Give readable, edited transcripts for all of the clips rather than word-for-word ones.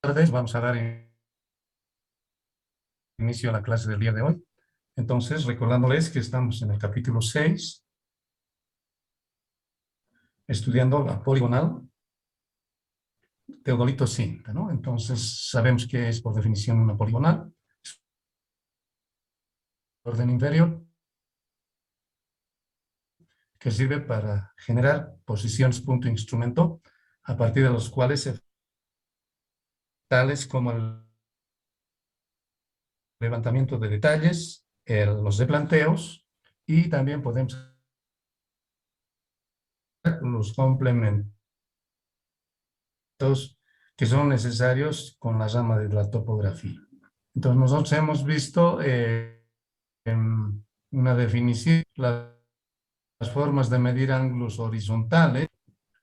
Tardes, vamos a dar inicio a la clase del día de hoy. Entonces, recordándoles que estamos en el capítulo 6, estudiando la poligonal teodolito cinta, ¿no? Entonces, sabemos que es por definición una poligonal, orden inferior, que sirve para generar posiciones punto instrumento, a partir de los cuales tales como el levantamiento de detalles, los de planteos, y también podemos los complementos que son necesarios con la rama de la topografía. Entonces nosotros hemos visto en una definición las formas de medir ángulos horizontales.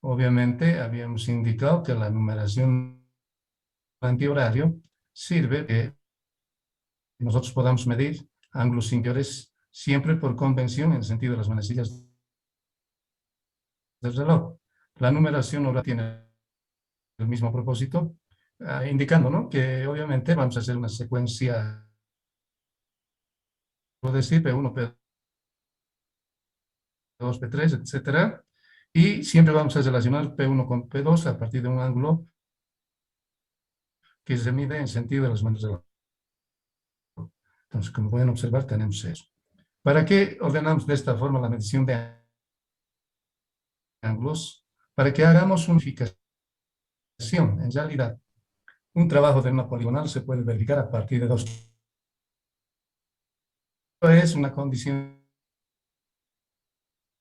Obviamente habíamos indicado que la numeración antihorario sirve que nosotros podamos medir ángulos inferiores siempre por convención en el sentido de las manecillas del reloj. La numeración horaria tiene el mismo propósito, indicando, ¿no?, que obviamente vamos a hacer una secuencia, puedo decir, P1, P2, P3, etcétera, y siempre vamos a relacionar P1 con P2 a partir de un ángulo que se mide en sentido de las manos del reloj. Entonces, como pueden observar, tenemos eso. ¿Para qué ordenamos de esta forma la medición de ángulos? Para que hagamos unificación. En realidad, un trabajo de una poligonal se puede verificar a partir de dos. Es una condición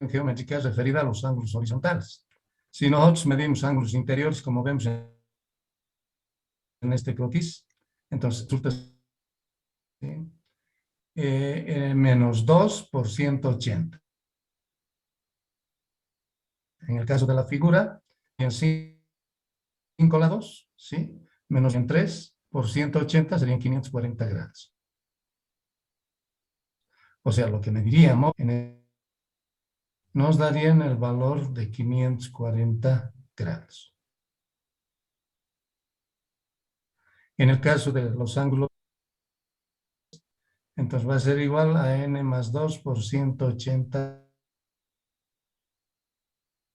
geométrica referida a los ángulos horizontales. Si nosotros medimos ángulos interiores, como vemos en este croquis, entonces resulta menos 2 por 180. En el caso de la figura, en 5 lados, ¿sí?, menos en 3 por 180 serían 540 grados. O sea, lo que mediríamos nos darían el valor de 540 grados. En el caso de los ángulos, entonces va a ser igual a n más 2 por 180,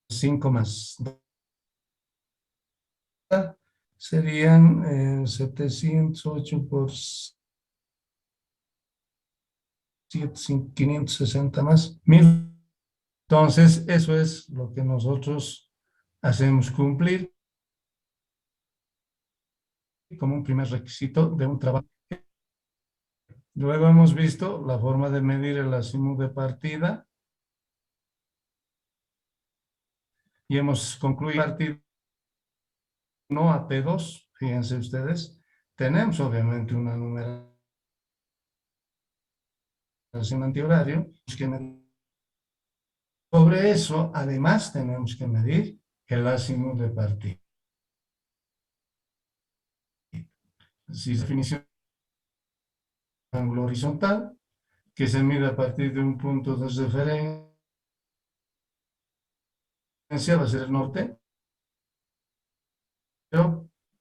5 más 2, serían 708 por 7, 560 más 1000. Entonces, eso es lo que nosotros hacemos cumplir como un primer requisito de un trabajo. Luego hemos visto la forma de medir el azimut de partida y hemos concluido a partir no a P2, fíjense ustedes, tenemos obviamente una numeración antihorario. Sobre eso, además, tenemos que medir el azimut de partida. Si definición de ángulo horizontal, que se mide a partir de un punto de referencia, va a ser el norte,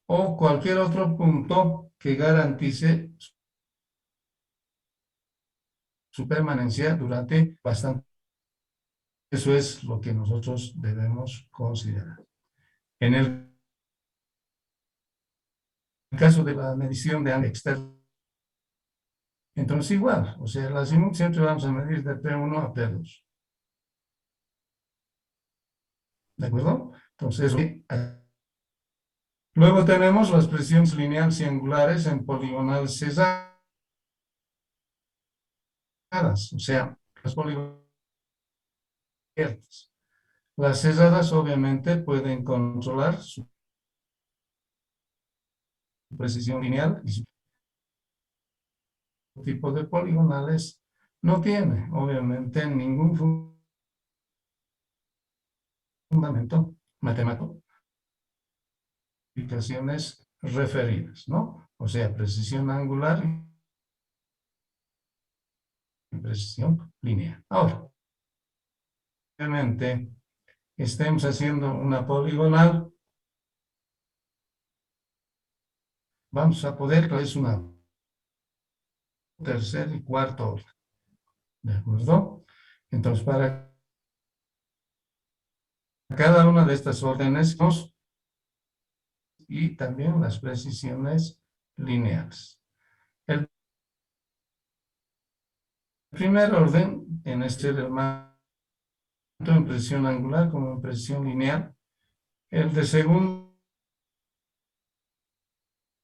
o cualquier otro punto que garantice su permanencia durante bastante. Eso es lo que nosotros debemos considerar. En el caso de la medición de ángulo externo, entonces igual, o sea, el azimut siempre vamos a medir de P1 a P2. ¿De acuerdo? Entonces, luego tenemos las presiones lineales y angulares en poligonales cesadas. O sea, las poligonales. Las cesadas obviamente pueden controlar su precisión lineal y su tipo de poligonales no tiene obviamente ningún fundamento matemático. Aplicaciones referidas, ¿no? O sea, precisión angular y precisión lineal. Ahora, obviamente, estemos haciendo una poligonal, vamos a poder, que es una tercer y cuarto orden, ¿de acuerdo? Entonces, para cada una de estas órdenes y también las precisiones lineales. El primer orden, en este tanto en presión angular como en presión lineal. El de segundo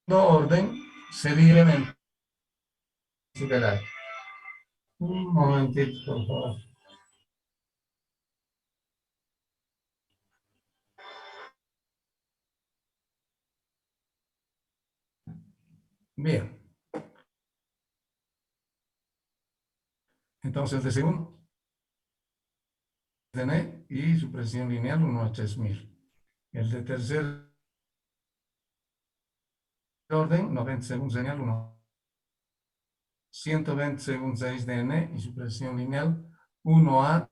orden sería en considerar. Un momentito, por favor. Bien, entonces de segundo orden y su presión lineal 1 a 3000. El de tercer orden, 90 segundos lineal 1, 120 según 6 de N y su presión lineal 1 a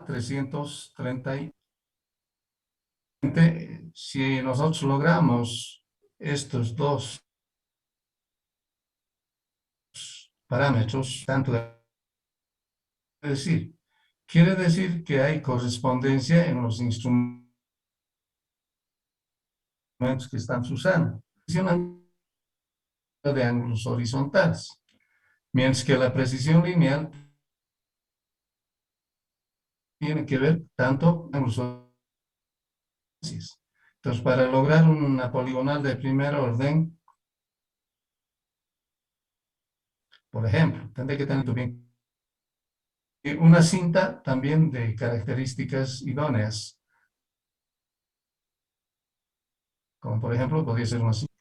330. Si nosotros logramos estos dos parámetros, tanto de decir, quiere decir que hay correspondencia en los instrumentos que están usando. De ángulos horizontales, mientras que la precisión lineal tiene que ver tanto con ángulos horizontales. Entonces, para lograr una poligonal de primer orden, por ejemplo, tendré que tener bien una cinta también de características idóneas, como por ejemplo podría ser una cinta,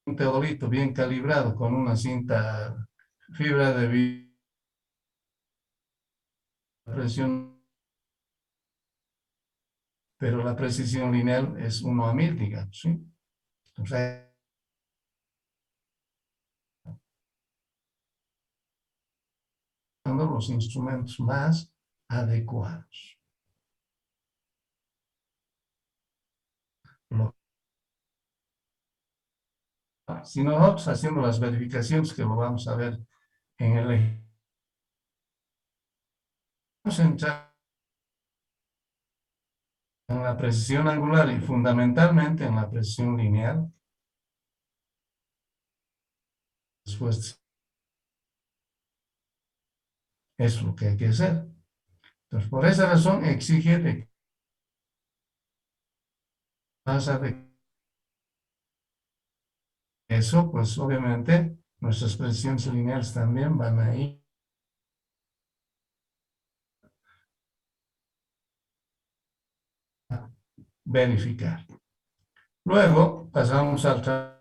un teodolito bien calibrado con una cinta fibra de presión, pero la precisión lineal es 1 a 1000, digamos, ¿sí? Entonces, los instrumentos más adecuados. Si nosotros haciendo las verificaciones, que lo vamos a ver en el eje, vamos a entrar en la precisión angular y fundamentalmente en la precisión lineal. Después es lo que hay que hacer. Entonces, por esa razón exige de masa de eso, pues obviamente nuestras presiones lineales también van a ir a verificar. Luego pasamos al trabajo.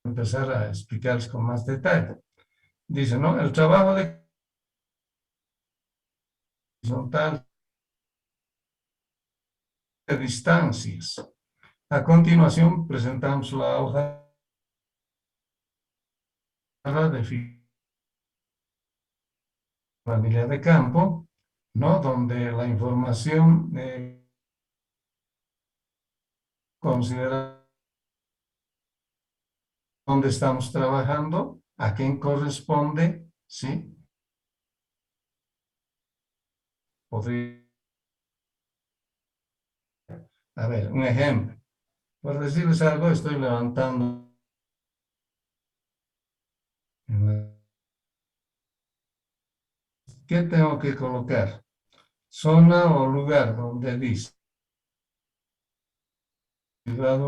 Empezar a explicarles con más detalle. Dice, ¿no? El trabajo de horizontal de distancias. A continuación presentamos la hoja de planilla de campo, ¿no? Donde la información considera dónde estamos trabajando, a quién corresponde, ¿sí? Podría, a ver, un ejemplo. Por decirles algo, estoy levantando ¿qué tengo que colocar? Zona o lugar donde dice ciudad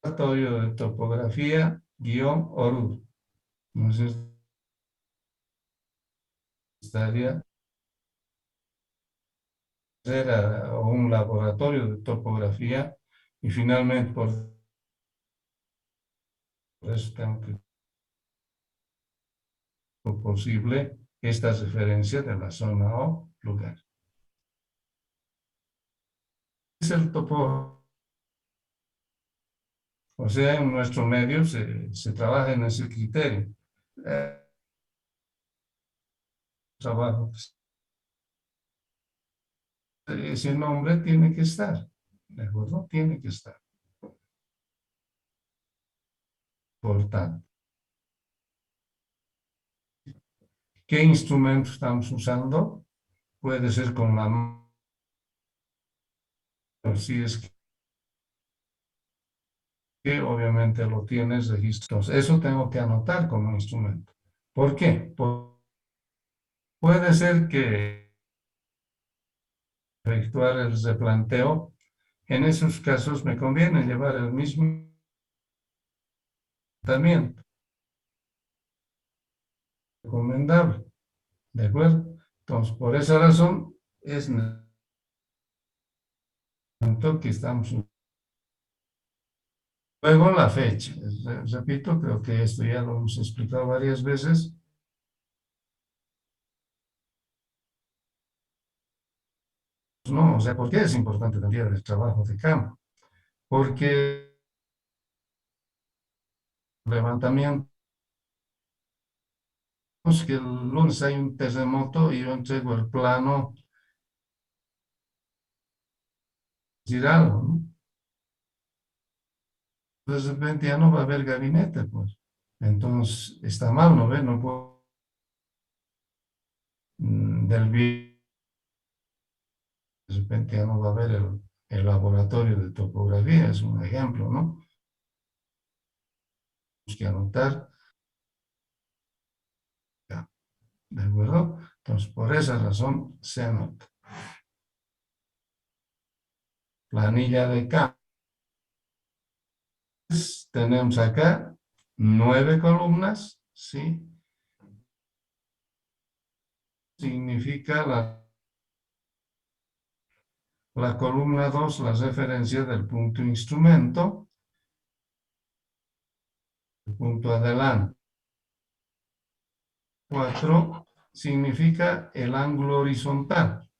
laboratorio de topografía, guión ORUD. Entonces, estaría o un laboratorio de topografía y finalmente por eso tengo que posible esta referencia de la zona o lugar. Es el topo, o sea, en nuestro medio se trabaja en ese criterio. trabajo, ese nombre tiene que estar, ¿de acuerdo? Tiene que estar. Por tanto, ¿qué instrumento estamos usando? Puede ser con la mano, si es que obviamente lo tienes registrado. Eso tengo que anotar como instrumento. ¿Por qué? Puede ser que efectuar el replanteo, en esos casos me conviene llevar el mismo tratamiento recomendable, ¿de acuerdo? Entonces, por esa razón es necesario que estamos. Luego la fecha, repito, creo que esto ya lo hemos explicado varias veces. No, o sea, ¿por qué es importante también el trabajo de campo? Porque levantamiento, que el lunes hay un terremoto y yo entrego el plano, decir algo, ¿no? De repente ya no va a haber gabinete, pues. Entonces, está mal, ¿no ve? No puedo, de repente ya no va a haber el laboratorio de topografía, es un ejemplo, ¿no? Tenemos que anotar, ya, ¿de acuerdo? Entonces, por esa razón se anota. Planilla de campo. Tenemos acá 9 columnas, ¿sí? Significa la columna 2, la referencia del punto instrumento, el punto adelante. 4 significa el ángulo horizontal.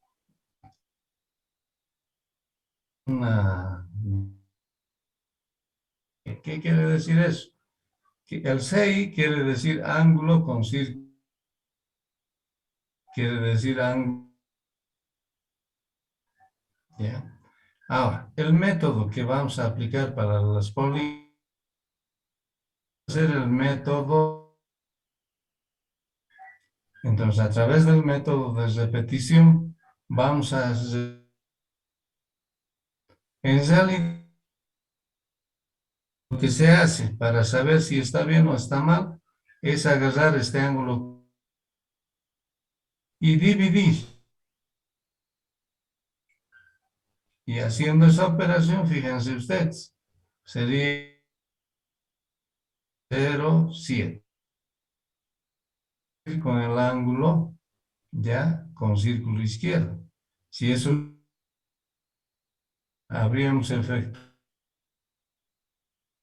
¿Qué quiere decir eso? Que el 6 quiere decir ángulo con círculo, quiere decir ángulo. ¿Ya? Ahora, el método que vamos a aplicar para las polígonos va a ser el método. Entonces, a través del método de repetición, vamos a, en realidad, lo que se hace para saber si está bien o está mal, es agarrar este ángulo y dividir. Y haciendo esa operación, fíjense ustedes, sería 0,7. Con el ángulo, ya, con círculo izquierdo. Si eso, habríamos efectuado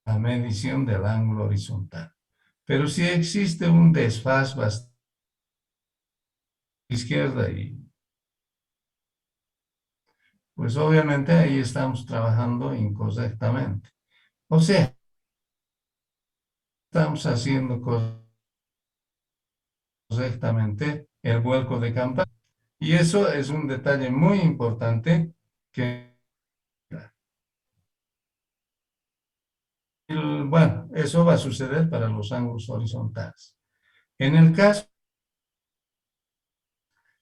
la medición del ángulo horizontal. Pero si existe un desfase bastante izquierda y pues obviamente ahí estamos trabajando incorrectamente. O sea, estamos haciendo correctamente el vuelco de campana. Y eso es un detalle muy importante que, bueno, eso va a suceder para los ángulos horizontales. En el caso,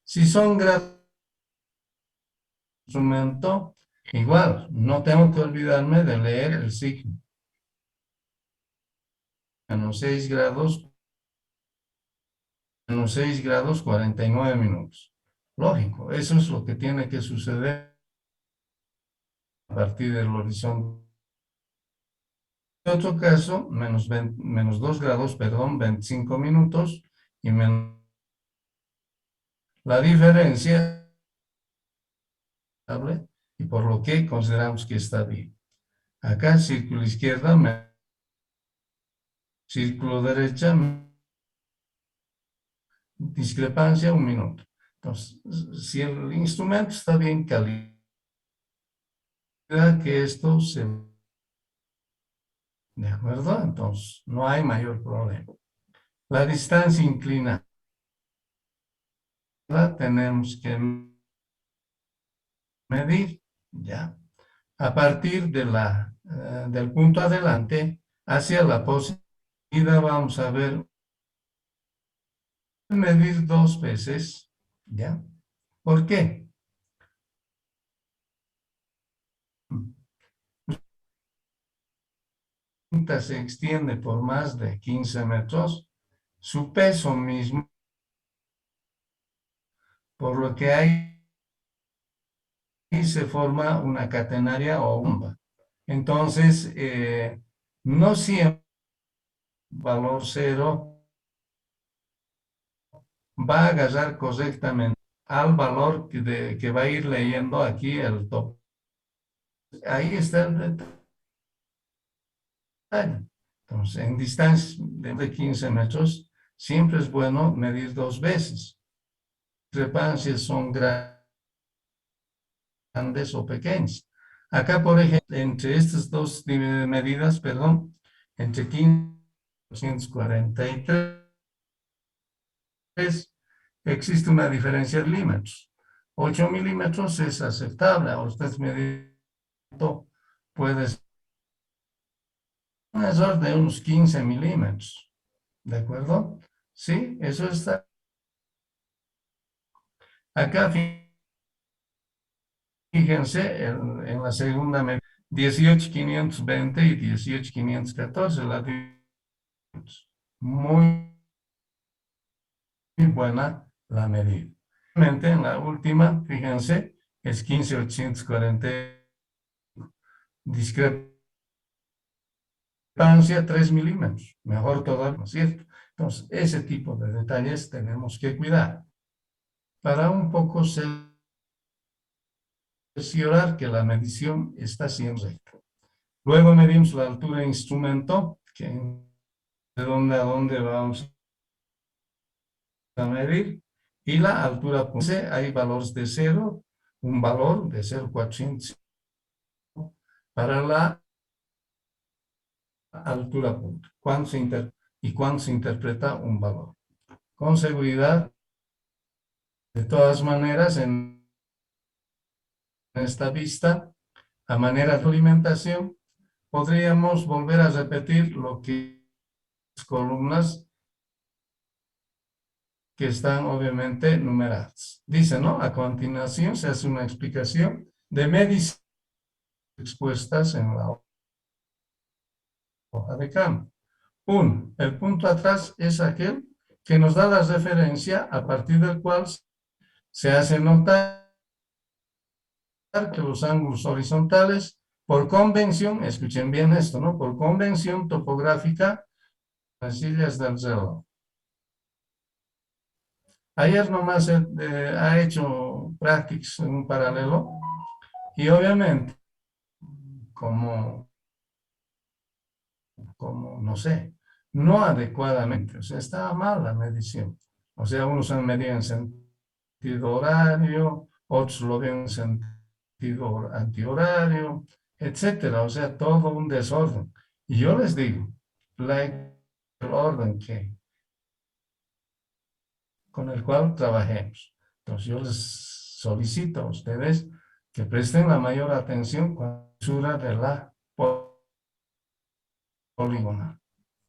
si son grados de instrumento, igual, no tengo que olvidarme de leer el signo. Menos 6 grados, menos 6 grados 49 minutos. Lógico, eso es lo que tiene que suceder a partir del horizonte. En otro caso, menos 2 grados, perdón, 25 minutos y la diferencia, ¿vale? Y por lo que consideramos que está bien. Acá, círculo izquierda, círculo derecha, discrepancia, 1 minuto. Entonces, si el instrumento está bien calibrado, que esto se... ¿De acuerdo? Entonces, no hay mayor problema. La distancia inclinada. tenemos que medir, ¿ya? A partir de del punto adelante hacia la posibilidad vamos a ver medir dos veces, ¿ya? ¿Por qué? Se extiende por más de 15 metros, su peso mismo, por lo que ahí se forma una catenaria o bomba. Entonces, no siempre valor cero va a agarrar correctamente al valor que va a ir leyendo aquí el top. Ahí está el detalle. Entonces, en distancia de 15 metros, siempre es bueno medir dos veces. Discrepancias son grandes o pequeñas. Acá, por ejemplo, entre estas dos medidas, perdón, entre 15 y 243, existe una diferencia de milímetros. 8 milímetros es aceptable. Ahora ustedes mediendo puede ser un error de unos 15 milímetros. ¿De acuerdo? Sí, eso está. Acá fíjense en la segunda medida, 18,520 y 18,514, la muy buena la medida. En la última, fíjense, es 15,840, discrepancia 3 milímetros, mejor todavía, ¿no es cierto? Entonces, ese tipo de detalles tenemos que cuidar para un poco cerciorar que la medición está siendo recta. Luego medimos la altura de instrumento, que de dónde a dónde vamos a medir, y la altura punta. Hay valores de cero, un valor de 0,400 para la altura punta. ¿Y cuándo se interpreta un valor? Con seguridad, de todas maneras, en esta vista, a manera de alimentación, podríamos volver a repetir lo que las columnas que están obviamente numeradas. Dice, ¿no? A continuación se hace una explicación de mediciones expuestas en la hoja de campo. Uno, el punto atrás es aquel que nos da la referencia a partir del cual se hace notar que los ángulos horizontales, por convención, escuchen bien esto, ¿no? Por convención topográfica, las sillas del reloj. Ayer nomás ha hecho prácticas en un paralelo y obviamente, como, no sé, no adecuadamente, o sea, estaba mal la medición. O sea, unos han medido en sentido horario, otros lo ven en sentido antihorario, etcétera. O sea, todo un desorden. Y yo les digo, el orden con el cual trabajemos. Entonces, yo les solicito a ustedes que presten la mayor atención con la mesura de la poligonal.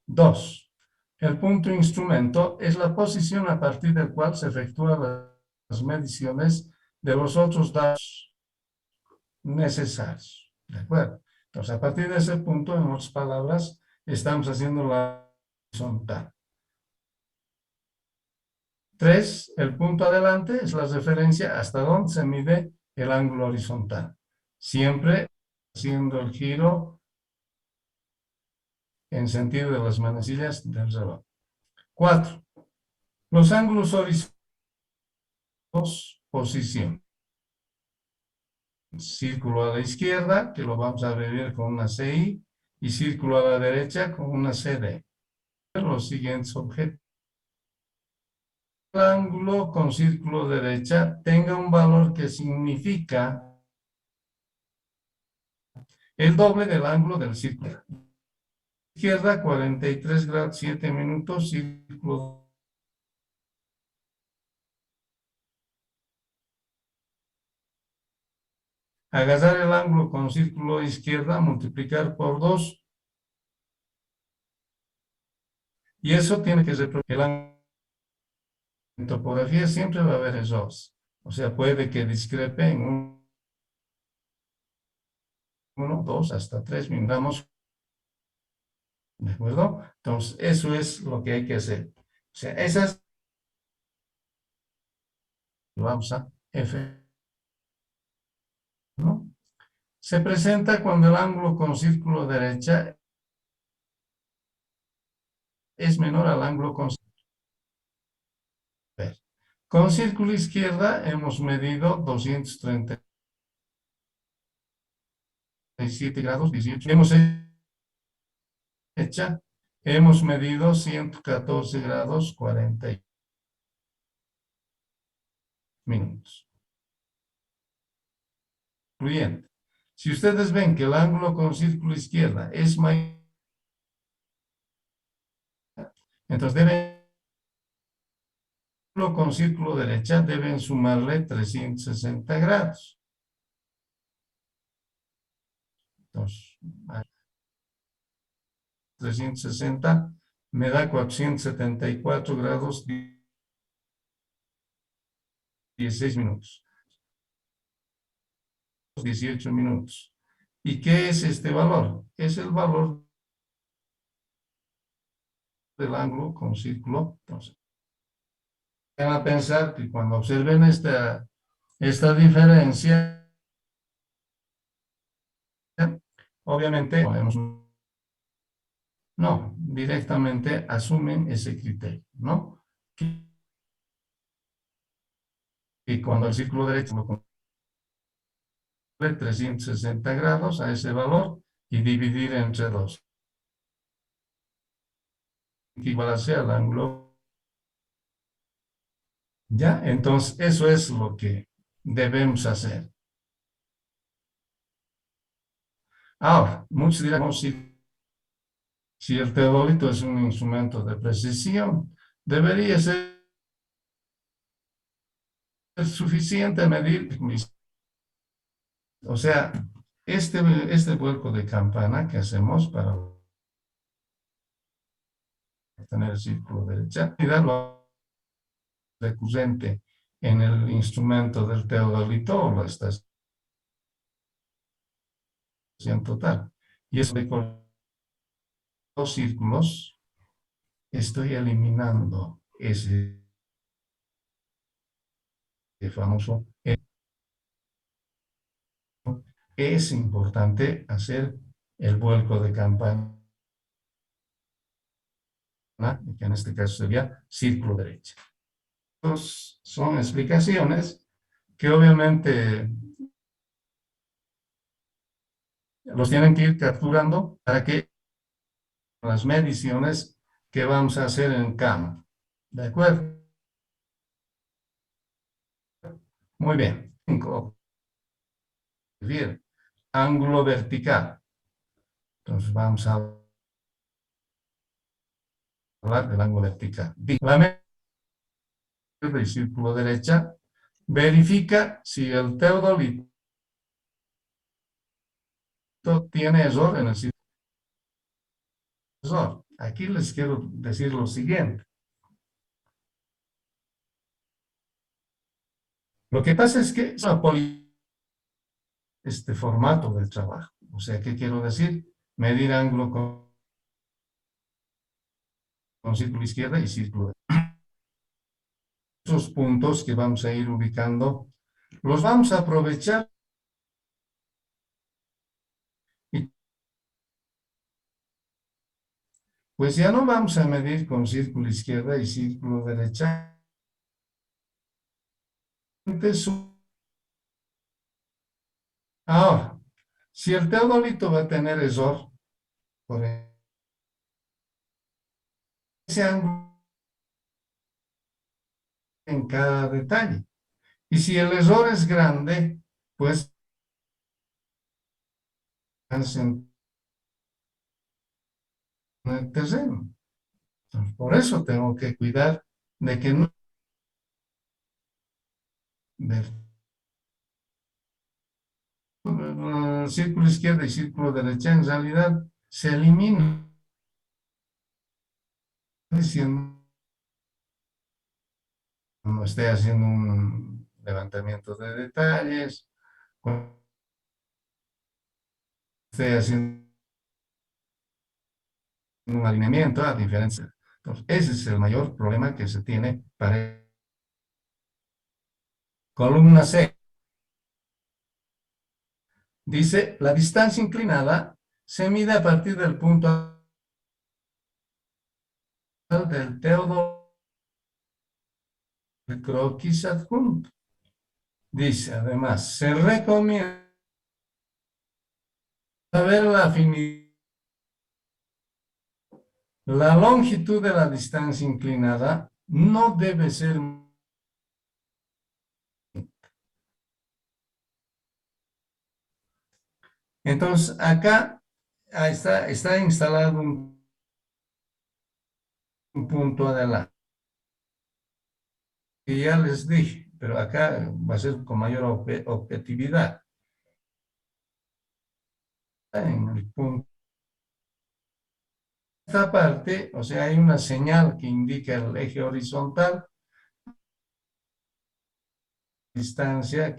2. El punto instrumento es la posición a partir del cual se efectúan las mediciones de los otros datos necesarios. ¿De acuerdo? Entonces, a partir de ese punto, en otras palabras, estamos haciendo la horizontal. 3. El punto adelante es la referencia hasta donde se mide el ángulo horizontal. Siempre haciendo el giro en sentido de las manecillas del reloj. 4. Los ángulos horizontales, posición. Círculo a la izquierda, que lo vamos a abreviar con una CI, y círculo a la derecha con una CD. Los siguientes objetos. El ángulo con círculo derecha tenga un valor que significa el doble del ángulo del círculo. Izquierda, 43 grados 7 minutos, círculo agarrar el ángulo con círculo izquierda, multiplicar por 2, y eso tiene que representar el ángulo. En topografía siempre va a haber errores. O sea, puede que discrepe en 1, 2, hasta 3 minutos. ¿De acuerdo? Entonces, eso es lo que hay que hacer. O sea, esas vamos a F, ¿no? Se presenta cuando el ángulo con círculo derecha es menor al ángulo con círculo. Con círculo izquierda hemos medido 237 grados 18. Hemos medido 114 grados 40 minutos. Incluyente. Si ustedes ven que el ángulo con círculo izquierda es mayor, entonces deben con círculo derecha deben sumarle 360 grados. Entonces, 360 me da 474 grados 16 minutos. 18 minutos. ¿Y qué es este valor? Es el valor del ángulo con círculo. Entonces, van a pensar que cuando observen esta diferencia, obviamente no, directamente asumen ese criterio, ¿no? Y cuando el círculo derecho lo cumple 360 grados a ese valor y dividir entre 2, equivalase al ángulo. ¿Ya? Entonces, eso es lo que debemos hacer. Ahora, muchos dirán, no, si el teodolito es un instrumento de precisión, debería ser suficiente medir. O sea, este vuelco de campana que hacemos para obtener el círculo derecha, y darlo recurrente en el instrumento del teodolito o la estación total. Y eso de con los círculos, estoy eliminando ese famoso. Es importante hacer el vuelco de campana, que en este caso sería círculo derecha. Estos son explicaciones que obviamente los tienen que ir capturando para que las mediciones que vamos a hacer en campo. ¿De acuerdo? Muy bien. 5. Bien. Ángulo vertical. Entonces vamos a hablar del ángulo vertical. La medida del círculo derecha verifica si el teodolito tiene error en el círculo. Aquí les quiero decir lo siguiente. Lo que pasa es que es este formato del trabajo. O sea, ¿qué quiero decir? Medir ángulo con círculo izquierda y círculo derecha. Esos puntos que vamos a ir ubicando, los vamos a aprovechar y pues ya no vamos a medir con círculo izquierda y círculo derecha. Ahora, si el teodolito va a tener error por ese ángulo en cada detalle, y si el error es grande, pues en el terreno. Entonces, por eso tengo que cuidar de que no círculo izquierdo y círculo derecha en realidad se eliminan, diciendo, no esté haciendo un levantamiento de detalles, cuando esté haciendo un alineamiento a diferencia. Entonces, ese es el mayor problema que se tiene para columna C. Dice, la distancia inclinada se mide a partir del punto del teodo del croquis adjunto. Dice, además, se recomienda ver la afinidad. La longitud de la distancia inclinada no debe ser. Entonces, acá está instalado un punto adelante. Y ya les dije, pero acá va a ser con mayor objetividad. En el punto. Esta parte, o sea, hay una señal que indica el eje horizontal, distancia,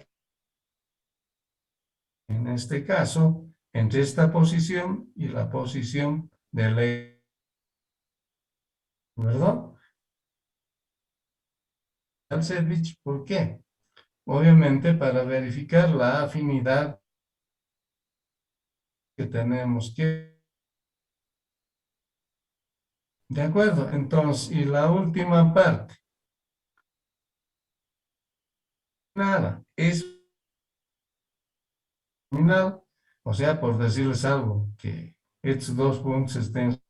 en este caso, entre esta posición y la posición del eje, ¿verdad? ¿Por qué? Obviamente para verificar la afinidad que tenemos que. De acuerdo, entonces, y la última parte, nada, es final, o sea, por decirles algo, que estos dos puntos estén,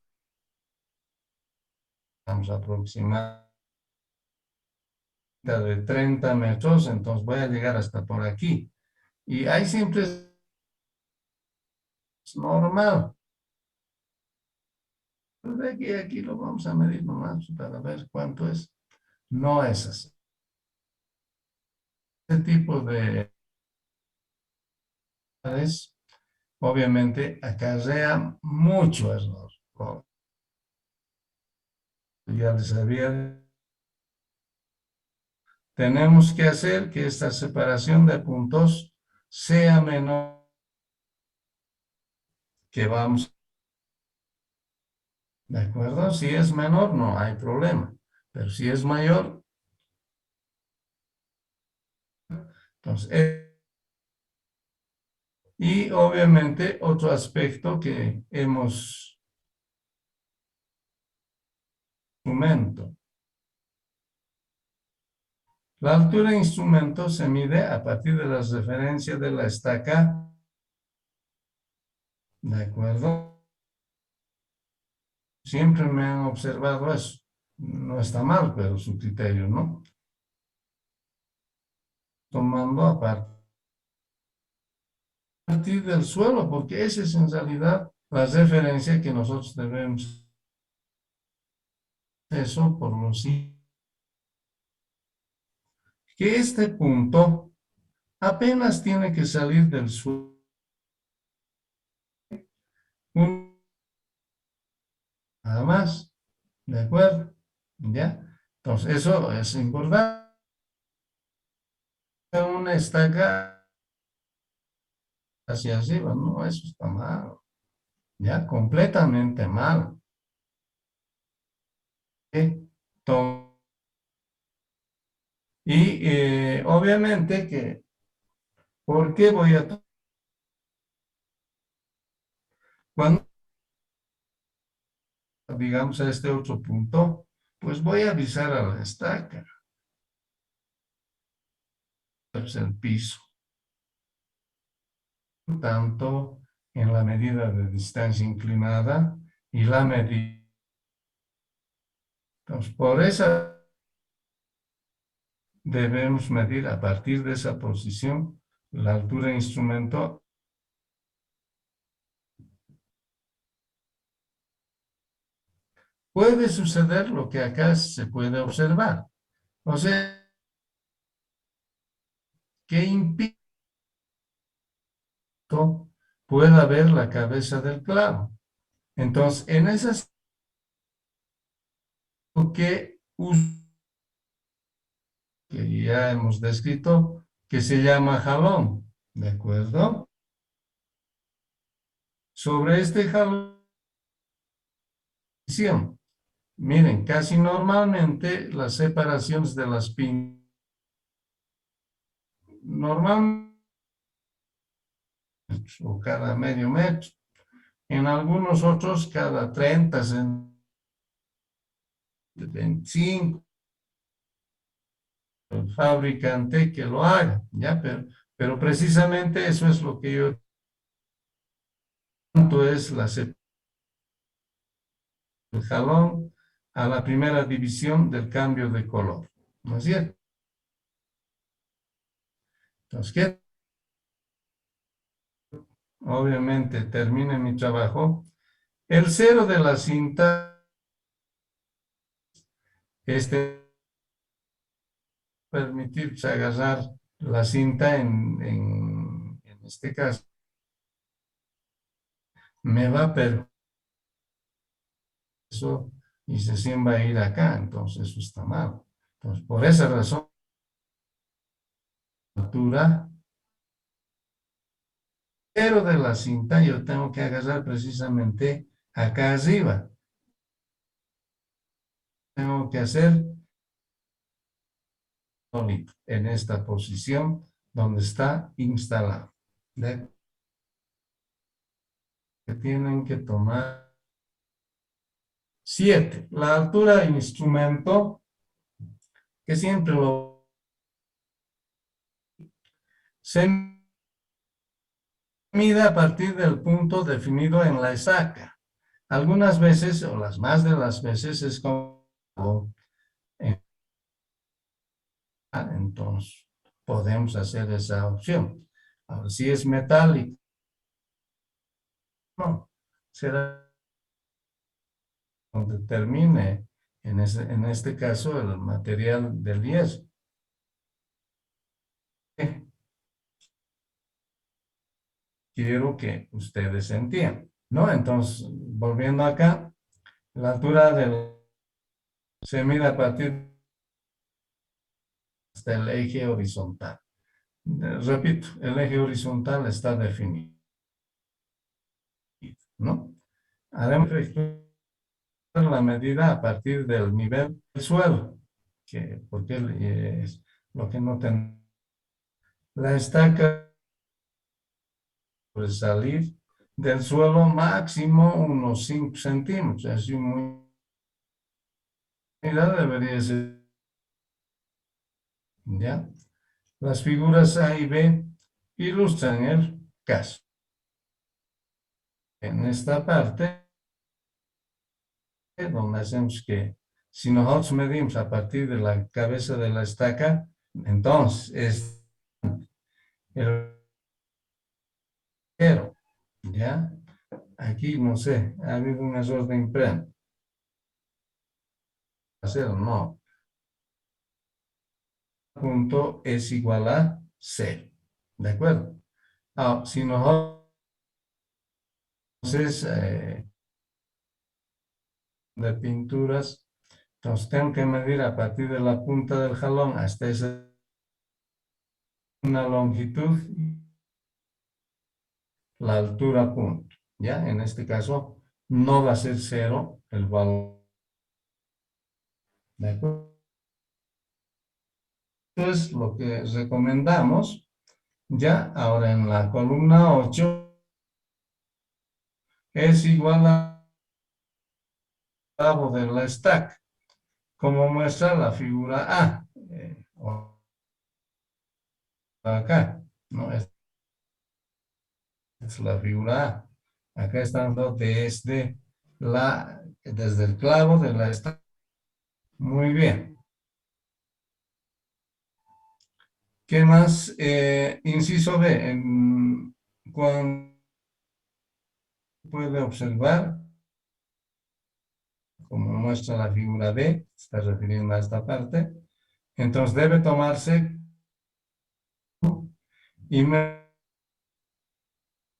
vamos a aproximar de 30 metros, entonces voy a llegar hasta por aquí. Y ahí siempre es normal. De aquí a aquí lo vamos a medir nomás para ver cuánto es. No es así. Este tipo de obviamente acarrea mucho error. Ya les había. Tenemos que hacer que esta separación de puntos sea menor que vamos. ¿De acuerdo? Si es menor, no hay problema. Pero si es mayor, entonces. Y obviamente otro aspecto que hemos instrumento. La altura de instrumento se mide a partir de las referencias de la estaca. ¿De acuerdo? Siempre me han observado eso. No está mal, pero su criterio, ¿no? Tomando a partir del suelo, porque esa es en realidad la referencia que nosotros debemos. Eso por lo siguiente, que este punto apenas tiene que salir del suelo. Nada más, ¿de acuerdo? ¿Ya? Entonces, eso es importante. Una estaca hacia arriba, no, eso está mal. Ya, completamente mal. Entonces, y obviamente que, ¿por qué voy a? Cuando digamos a este otro punto, pues voy a avisar a la estaca, pues el piso, tanto en la medida de distancia inclinada y la medida. Entonces, por esa debemos medir a partir de esa posición la altura de instrumento. Puede suceder lo que acá se puede observar. O sea, que impide pueda ver la cabeza del clavo. Entonces, en esas que ya hemos descrito, que se llama jalón, ¿de acuerdo? Sobre este jalón, miren, casi normalmente las separaciones de las pinturas, normalmente, o cada medio metro, en algunos otros cada 30, 25, el fabricante que lo haga, ¿ya? Pero precisamente eso es lo que yo tanto es el jalón a la primera división del cambio de color, ¿no es cierto? Entonces, ¿qué? Obviamente termine mi trabajo. El cero de la cinta, permitir agarrar la cinta en este caso, me va a permitir eso y recién va a ir acá, entonces eso está mal. Entonces, por esa razón, la altura cero de la cinta yo tengo que agarrar precisamente acá arriba. Tengo que hacer en esta posición donde está instalado. Que tienen que tomar 7. La altura del instrumento, que siempre se mide a partir del punto definido en la estaca. Algunas veces, o las más de las veces, es como entonces podemos hacer esa opción. Ahora, si es metálico, no, será donde termine, en este caso, el material del yeso. Quiero que ustedes entiendan, ¿no? Entonces, volviendo acá, la altura se mide a partir del eje horizontal. Repito, el eje horizontal está definido, ¿no? Haremos la medida a partir del nivel del suelo, porque es lo que no tenemos. La estaca puede salir del suelo máximo unos 5 centímetros, así muy debería ser, ¿ya? Las figuras A y B ilustran el caso. En esta parte, donde hacemos que, si nosotros medimos a partir de la cabeza de la estaca, entonces es el cero, ¿ya? Aquí, no sé, ha habido un error de imprenta. Cero, no. Punto es igual a cero, ¿de acuerdo? Ahora, si nosotros de pinturas, entonces tengo que medir a partir de la punta del jalón hasta una longitud, la altura punto, ¿ya? En este caso no va a ser cero el valor, ¿de acuerdo? Entonces, lo que recomendamos, ya ahora en la columna 8, es igual a de la stack, como muestra la figura A, acá, ¿no? Es la figura A. Acá estando desde el clavo de la stack. Muy bien. ¿Qué más? Inciso B. Cuando puede observar, como muestra la figura B, está refiriendo a esta parte, entonces debe tomarse y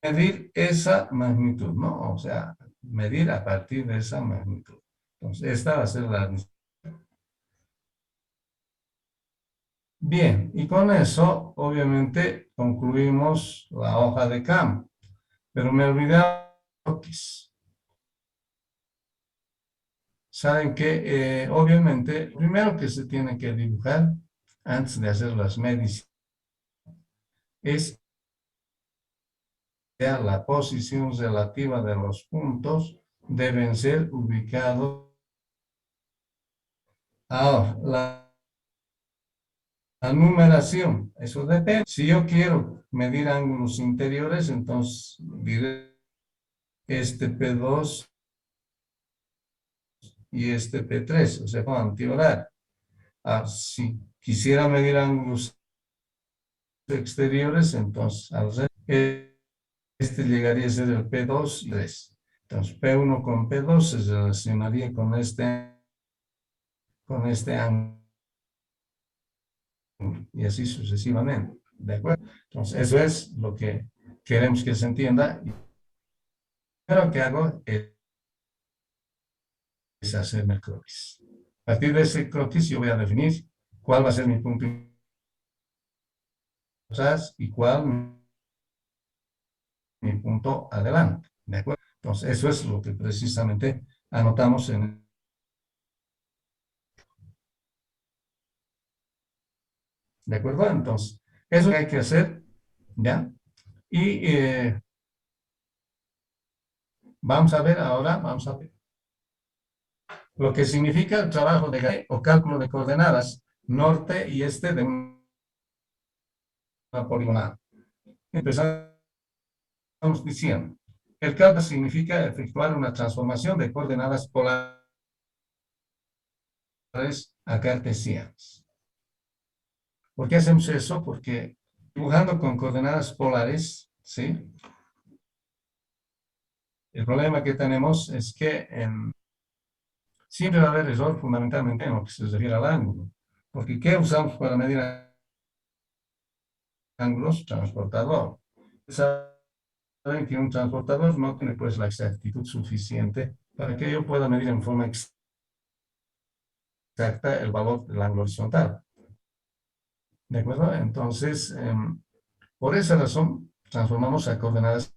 medir esa magnitud, ¿no? O sea, medir a partir de esa magnitud. Entonces, esta va a ser la... Bien, y con eso, obviamente, concluimos la hoja de campo. Pero me olvidé croquis. Saben que, obviamente, primero que se tiene que dibujar antes de hacer las mediciones es la posición relativa de los puntos deben ser ubicados. Ahora, la numeración, eso depende. Si yo quiero medir ángulos interiores, entonces diré este P2 y este P3, o sea, con antihorario. Si quisiera medir ángulos exteriores, entonces este llegaría a ser el P2 y 3. Entonces P1 con P2 se relacionaría con este ángulo y así sucesivamente. ¿De acuerdo? Entonces eso es lo que queremos que se entienda. Y lo que hago es hacerme el croquis. A partir de ese croquis yo voy a definir cuál va a ser mi punto atrás y cuál mi punto adelante. ¿De acuerdo? Entonces, eso es lo que precisamente anotamos en... ¿De acuerdo? Entonces, eso es lo que hay que hacer, ¿ya? Y vamos a ver ahora, vamos a ver lo que significa el trabajo de o cálculo de coordenadas norte y este de una poligonal. Empezamos diciendo, el cálculo significa efectuar una transformación de coordenadas polares a cartesianas. ¿Por qué hacemos eso? Porque dibujando con coordenadas polares, ¿sí? El problema que tenemos es que siempre va a haber error fundamentalmente en lo que se refiere al ángulo. Porque ¿qué usamos para medir ángulos? Transportador. Saben que un transportador no tiene pues la exactitud suficiente para que yo pueda medir en forma exacta el valor del ángulo horizontal. ¿De acuerdo? Entonces, por esa razón, transformamos a coordenadas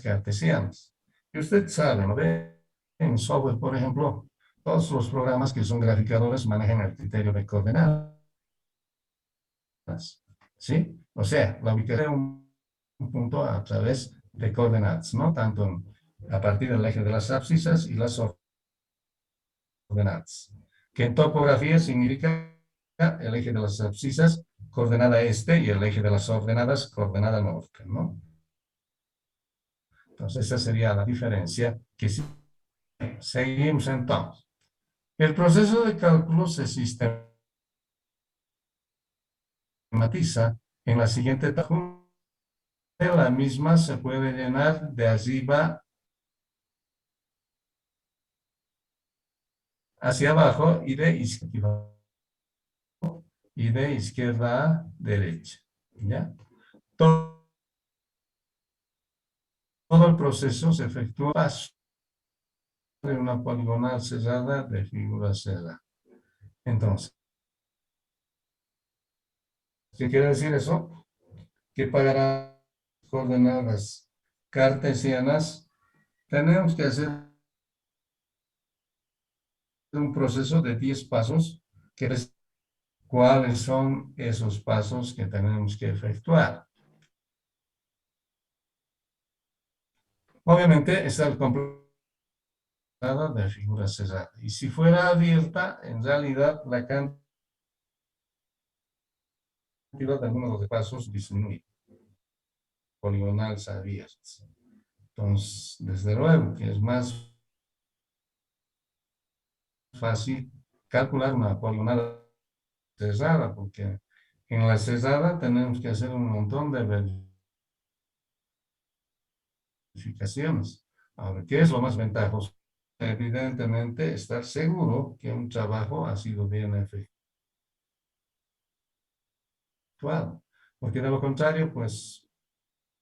cartesianas. Y usted sabe, ¿no ve? En software, por ejemplo, todos los programas que son graficadores manejan el criterio de coordenadas. ¿Sí? O sea, la ubicación de un punto a través de coordenadas, ¿no? Tanto a partir del eje de las abscisas y las ordenadas. Que en topografía significa el eje de las abscisas, coordenada este, y el eje de las ordenadas, coordenada norte, ¿no? Entonces, esa sería la diferencia que seguimos entonces. El proceso de cálculo se sistematiza en la siguiente etapa. La misma se puede llenar de arriba hacia abajo y de izquierda a derecha. ¿Ya? Todo el proceso se efectúa paso de una poligonal cerrada de figura cerrada. Entonces, ¿qué quiere decir eso? Que para las coordenadas cartesianas tenemos que hacer un proceso de 10 pasos, que es cuáles son esos pasos que tenemos que efectuar. Obviamente está el completo de figura cerrada. Y si fuera abierta, en realidad la cantidad de número de pasos disminuye. Poligonales abiertas. Entonces, desde luego que es más fácil calcular una poligonal cerrada, porque en la cerrada tenemos que hacer un montón de verificaciones. Ahora, ¿qué es lo más ventajoso? Evidentemente, estar seguro que un trabajo ha sido bien efectuado. Porque de lo contrario, pues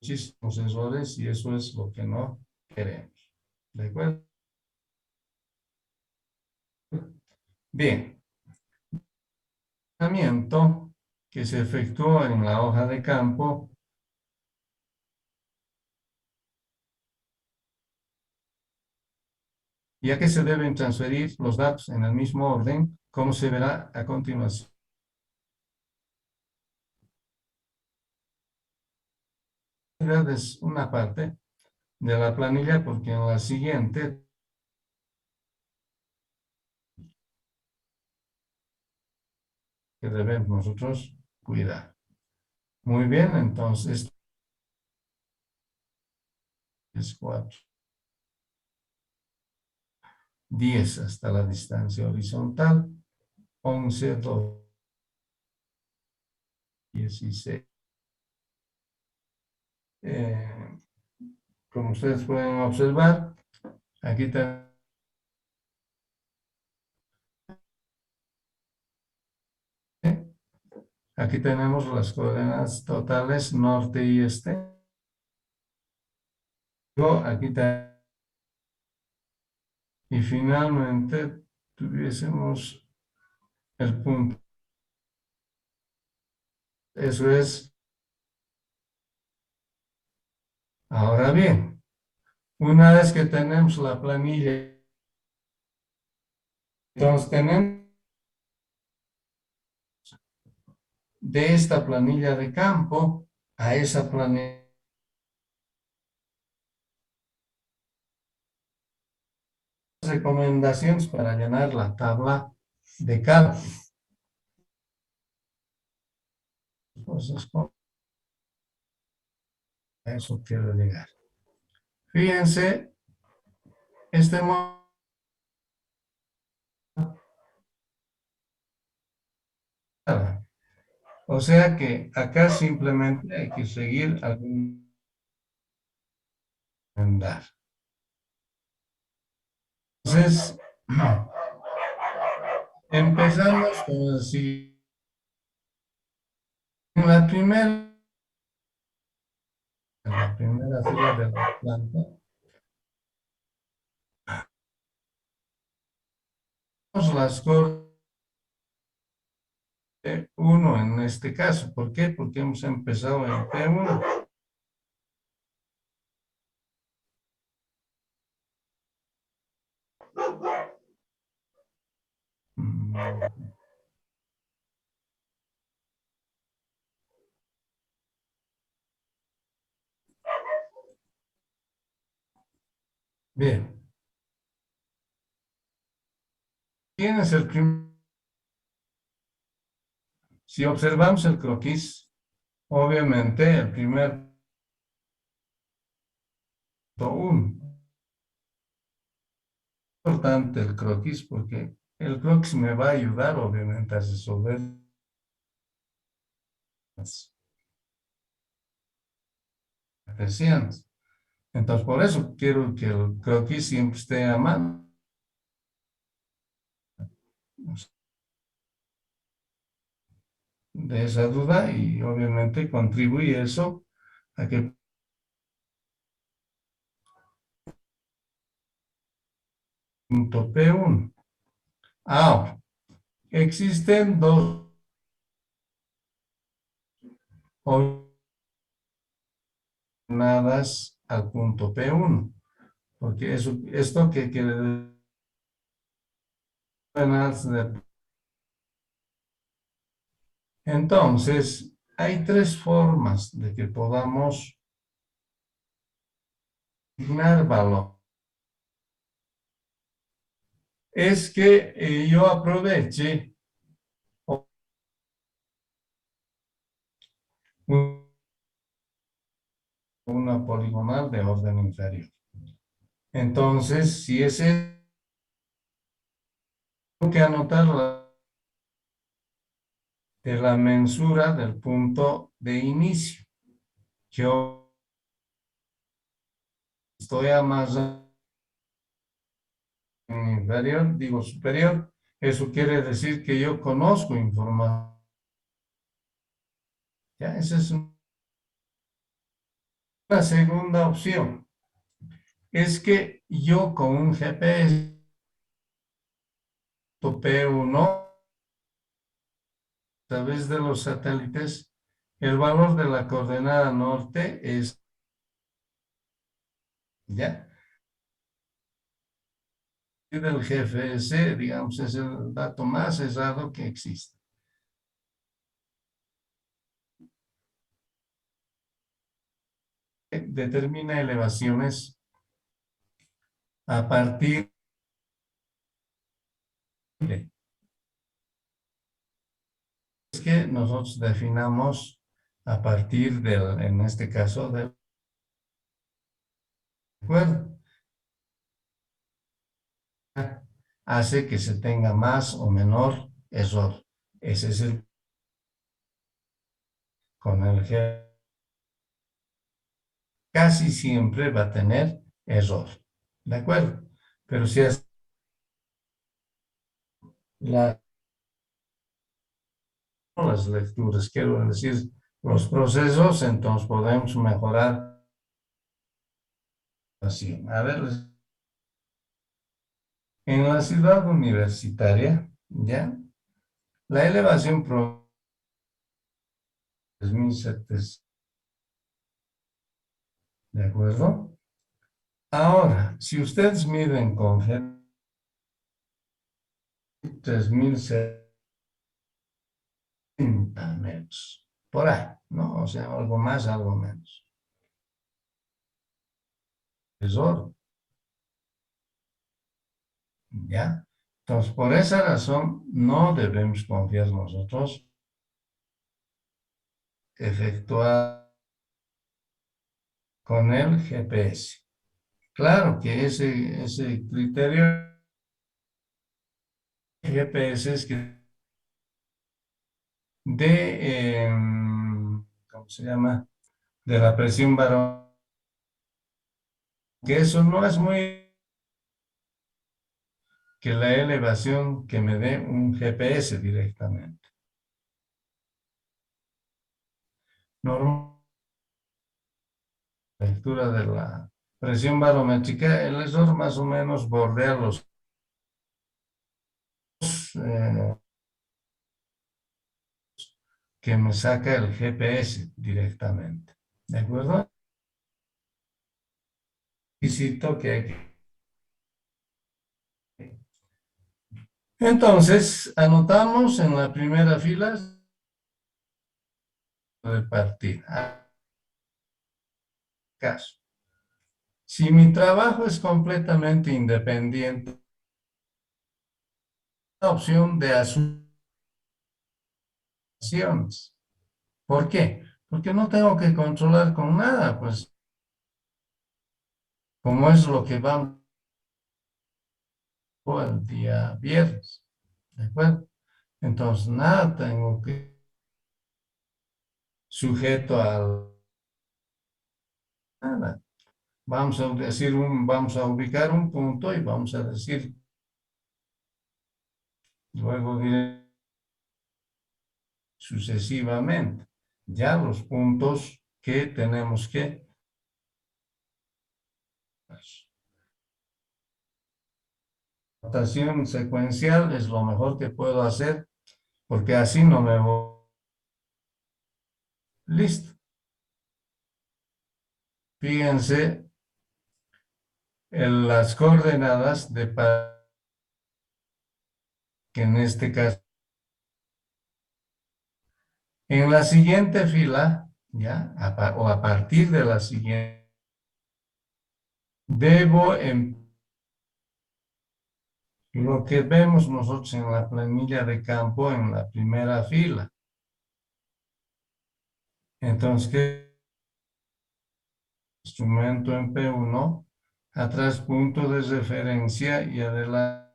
muchísimos errores y eso es lo que no queremos. ¿De acuerdo? Bien. Que se efectuó en la hoja de campo ya que se deben transferir los datos en el mismo orden, como se verá a continuación. Es una parte de la planilla porque en la siguiente que debemos nosotros cuidar. Muy bien, entonces es 4. 10 hasta la distancia horizontal, 11, 2, 16. Como ustedes pueden observar, aquí, aquí tenemos las coordenadas totales norte y este. Aquí y finalmente tuviésemos el punto. Eso es. Ahora bien, una vez que tenemos la planilla, entonces tenemos de esta planilla de campo a esa planilla recomendaciones para llenar la tabla de cálculo. Entonces, a eso quiero llegar. Fíjense, este modo, o sea que acá simplemente hay que seguir algún andar. Entonces, empezamos con así. En la primera fila de la planta, las coordenadas 1 en este caso. ¿Por qué? Porque hemos empezado en P1. Bien. ¿Quién es el primer? Si observamos el croquis, obviamente el primer 1. Importante el croquis porque el croquis me va a ayudar obviamente a resolver las cartesianas. Entonces por eso quiero que el croquis siempre esté a mano. De esa duda y obviamente contribuye eso a que punto P1. Ahora, existen dos coordenadas al punto P1, porque eso, esto que quiere decir. Entonces, hay tres formas de que podamos asignar valor. Es que yo aproveche una poligonal de orden inferior. Entonces, si ese tengo que anotar de la mensura del punto de inicio. Yo estoy a más inferior, digo superior, eso quiere decir que yo conozco información. Ya, ese es La segunda opción es que yo con un GPS P1 a través de los satélites, el valor de la coordenada norte es, ¿ya? Y del GPS, digamos, es el dato más errado que existe. Determina elevaciones a partir de es que nosotros definamos a partir del, en este caso, del acuerdo, hace que se tenga más o menor error. Ese es el con el G casi siempre va a tener error. ¿De acuerdo? Pero si es las lecturas, quiero decir, los procesos, entonces podemos mejorar así. A ver, en la ciudad universitaria, ¿ya? La elevación pro es 1700, ¿de acuerdo? Ahora, si ustedes miden con G 3070 metros, por ahí, ¿no? O sea, algo más, algo menos. Es oro, ¿ya? Entonces, por esa razón, no debemos confiar nosotros efectuar con el GPS. Claro que ese criterio GPS es que de, ¿cómo se llama? De la presión barométrica, que eso no es muy que la elevación que me dé un GPS directamente. Normal, lectura de la presión barométrica, el error más o menos bordea los eh, que me saca el GPS directamente. ¿De acuerdo? Requisito que hay que... Entonces, anotamos en la primera fila de partida. Caso. Si mi trabajo es completamente independiente, la opción de asunciones. ¿Por qué? Porque no tengo que controlar con nada, pues como es lo que vamos el día viernes. ¿De acuerdo? Entonces, nada tengo que sujeto al nada. Vamos a decir vamos a ubicar un punto y vamos a decir, luego diré sucesivamente, ya los puntos que tenemos que notación secuencial es lo mejor que puedo hacer porque así no me voy. Listo. Fíjense en las coordenadas de que en este caso, en la siguiente fila, ya, o a partir de la siguiente, debo lo que vemos nosotros en la planilla de campo en la primera fila. Entonces, ¿qué instrumento en P1? Atrás punto de referencia y adelante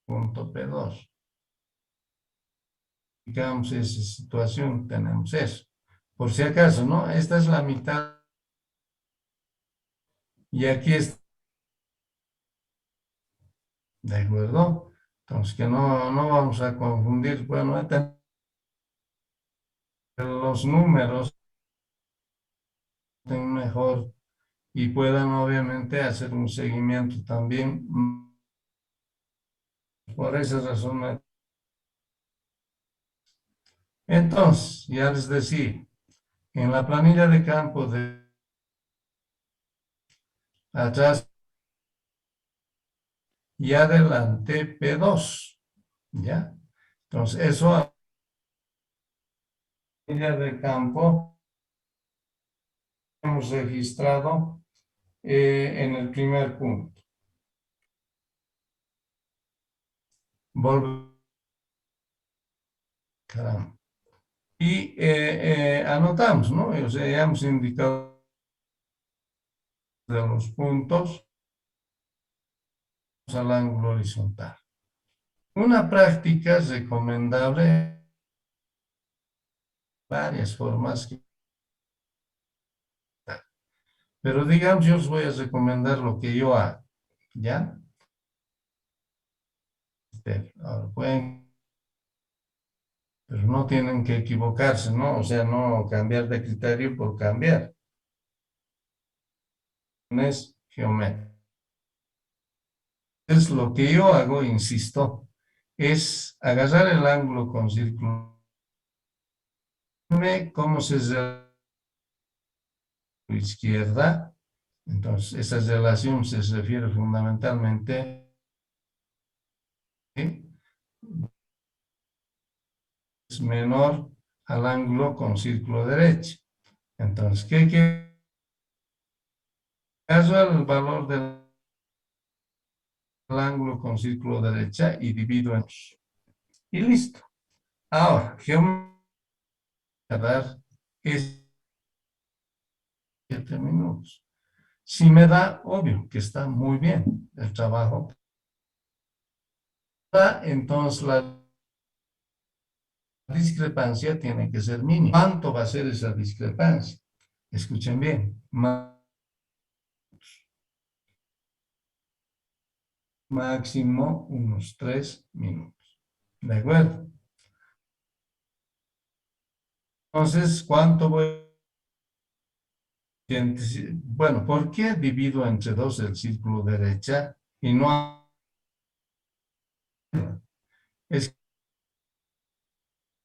punto P2. Digamos esa situación, tenemos eso. Por si acaso, ¿no? Esta es la mitad y aquí está, ¿de acuerdo? Entonces, que no vamos a confundir, bueno, los números mejor y puedan obviamente hacer un seguimiento también. Por esa razón. Entonces, ya les decía, en la planilla de campo de atrás y adelante P2, ¿ya? Entonces, eso a la planilla de campo hemos registrado en el primer punto. Caramba. Y anotamos, ¿no? O sea, ya hemos indicado de los puntos al ángulo horizontal. Una práctica recomendable, varias formas, pero digamos, yo os voy a recomendar lo que yo hago, ¿ya? Ahora pueden, pero no tienen que equivocarse, ¿no? O sea, no cambiar de criterio por cambiar. Es geométrico. Es lo que yo hago, insisto, es agarrar el ángulo con círculo, cómo se hace izquierda. Entonces, esa relación se refiere fundamentalmente es menor al ángulo con círculo derecho. Entonces, ¿qué caso el valor del ángulo con círculo derecha y divido en 2? Y listo. Ahora, geometría dar es 7 minutos. Si me da, obvio que está muy bien el trabajo. Entonces la discrepancia tiene que ser mínima. ¿Cuánto va a ser esa discrepancia? Escuchen bien. Máximo unos 3 minutos. ¿De acuerdo? Entonces, ¿cuánto voy a... Bueno, ¿por qué divido entre 2 el círculo derecha y no... Es que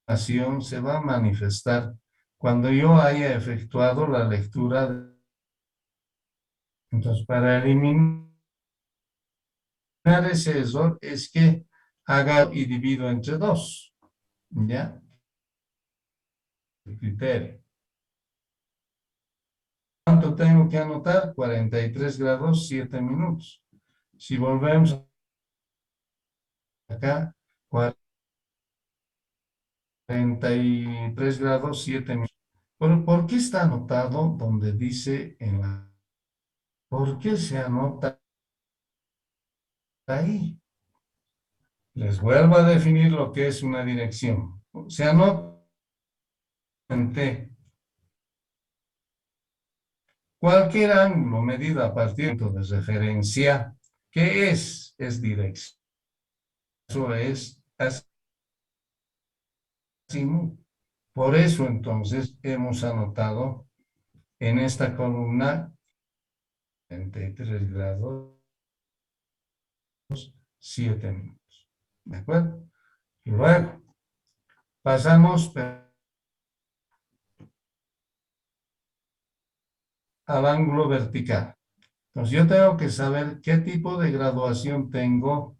la acción se va a manifestar cuando yo haya efectuado la lectura. Entonces, para eliminar ese error es que haga y divido entre 2. ¿Ya? El criterio. ¿Cuánto tengo que anotar? 43 grados, 7 minutos. Si volvemos acá, 43 grados, 7 minutos. ¿Por qué está anotado donde dice en la... ¿Por qué se anota ahí? Les vuelvo a definir lo que es una dirección. Se anota en T. Cualquier ángulo medido a partir de referencia, ¿qué es? Es dirección. Eso es azimut. Por eso entonces hemos anotado en esta columna 33 grados, 7 minutos. ¿De acuerdo? Y luego pasamos al ángulo vertical. Entonces yo tengo que saber qué tipo de graduación tengo.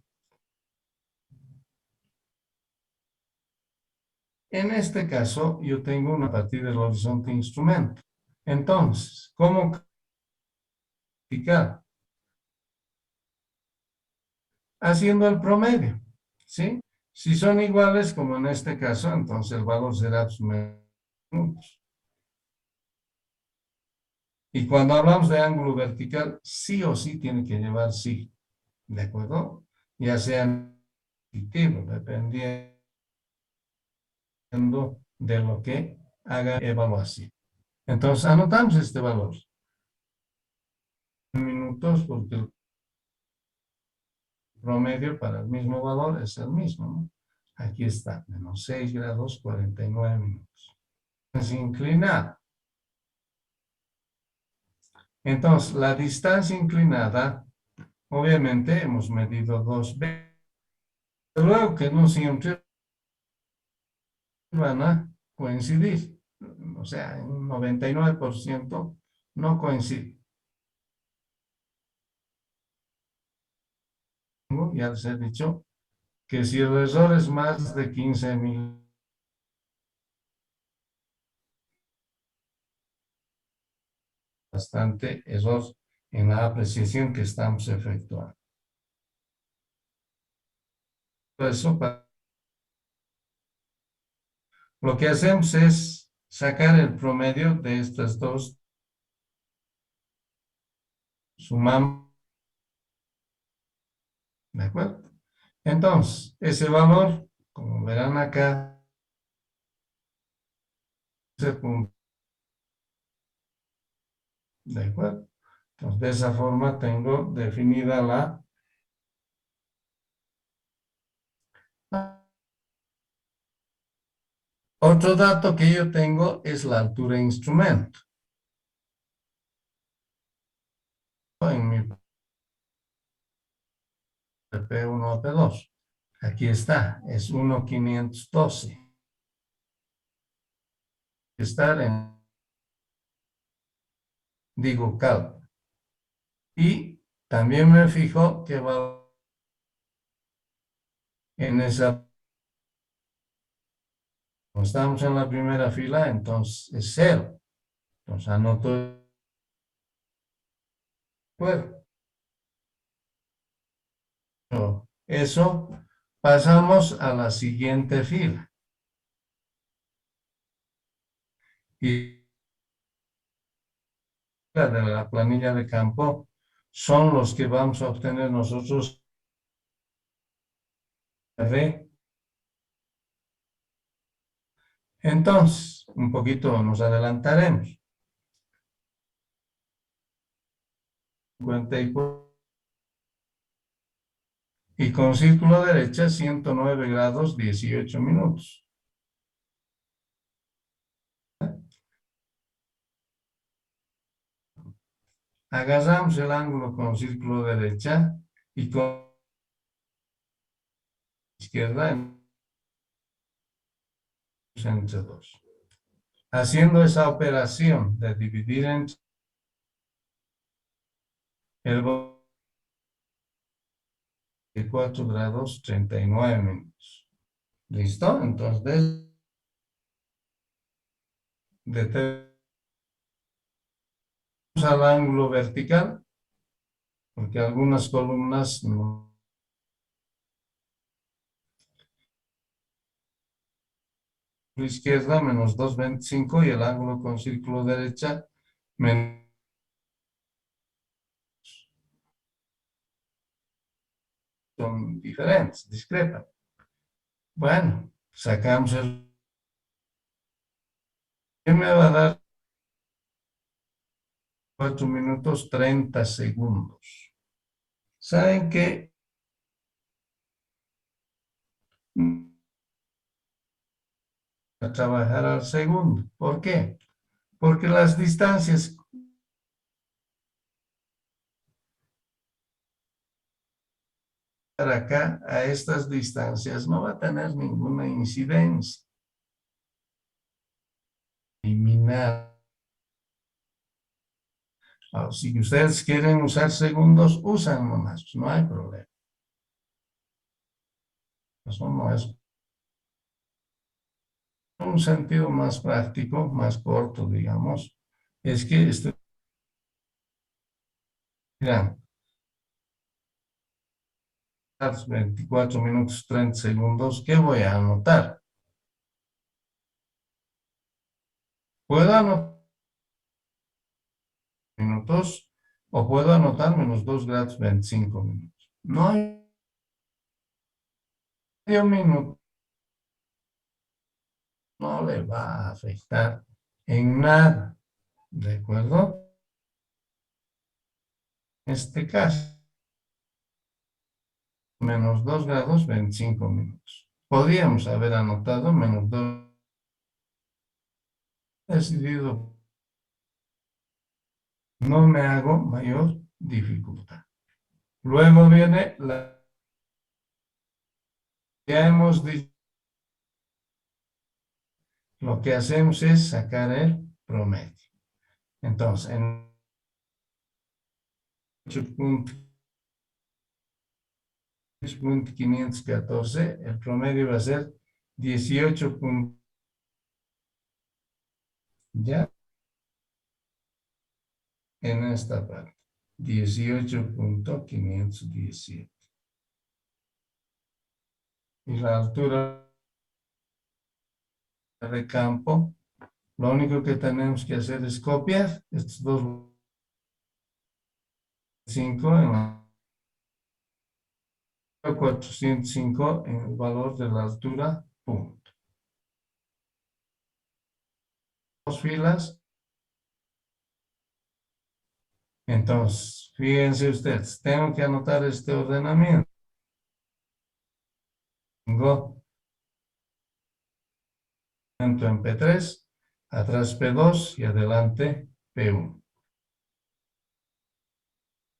En este caso, yo tengo una a partir del horizonte instrumento. Entonces, ¿cómo calificar? Haciendo el promedio, ¿sí? Si son iguales, como en este caso, entonces el valor será menos. Y cuando hablamos de ángulo vertical, sí o sí tiene que llevar sí, ¿de acuerdo? Ya sea positivo, dependiendo de lo que haga evaluación. Entonces, anotamos este valor. Minutos, porque el promedio para el mismo valor es el mismo, ¿no? Aquí está, menos 6 grados, 49 minutos. Es inclinado. Entonces, la distancia inclinada, obviamente hemos medido 2 veces. Luego que no siempre van a coincidir. O sea, en un 99% no coincide. Ya les he dicho que si el error es más de 15.000, bastante error en la apreciación que estamos efectuando. Por eso, lo que hacemos es sacar el promedio de estas dos, sumamos, ¿de acuerdo? Entonces, ese valor, como verán acá, ese punto, ¿de acuerdo? Entonces, de esa forma tengo definida la... Otro dato que yo tengo es la altura de instrumento. En mi P1 o P2. Aquí está, es 1,512. Estar en, digo, cal. Y también me fijo que va en esa, como estamos en la primera fila, entonces es 0. Entonces anoto, bueno, eso, pasamos a la siguiente fila. Y la de la planilla de campo son los que vamos a obtener nosotros de. Entonces, un poquito nos adelantaremos. 54. Y con círculo derecha 109 grados 18 minutos. Agarramos el ángulo con círculo derecha y con izquierda entre 2. Haciendo esa operación de dividir entre el 4 grados 39 minutos. ¿Listo? Entonces, detenemos al ángulo vertical, porque algunas columnas no. Izquierda menos 2,25 y el ángulo con círculo derecha menos. Son diferentes, discrepan. Bueno, sacamos el... ¿Qué me va a dar? 4 minutos 30 segundos. ¿Saben qué? A trabajar al segundo. ¿Por qué? Porque las distancias para acá, a estas distancias, no va a tener ninguna incidencia. Eliminar. Si ustedes quieren usar segundos, usan nomás, no hay problema. Eso no es un sentido más práctico, más corto, digamos. Es que, miran, 24 minutos 30 segundos, ¿qué voy a anotar? Puedo anotar minutos o puedo anotar menos 2 grados 25 minutos. No hay medio minuto, no le va a afectar en nada, ¿de acuerdo? En este caso, menos 2 grados 25 minutos. Podríamos haber anotado menos 2, decidido no me hago mayor dificultad. Luego viene la... Ya hemos dicho, lo que hacemos es sacar el promedio. Entonces, en 8.514, el promedio va a ser 18. Ya en esta parte, 18.517. Y la altura de campo, lo único que tenemos que hacer es copiar estos dos 5 en la 405 en el valor de la altura, punto. Dos filas. Entonces, fíjense ustedes, tengo que anotar este ordenamiento. Tengo en P3, atrás P2 y adelante P1.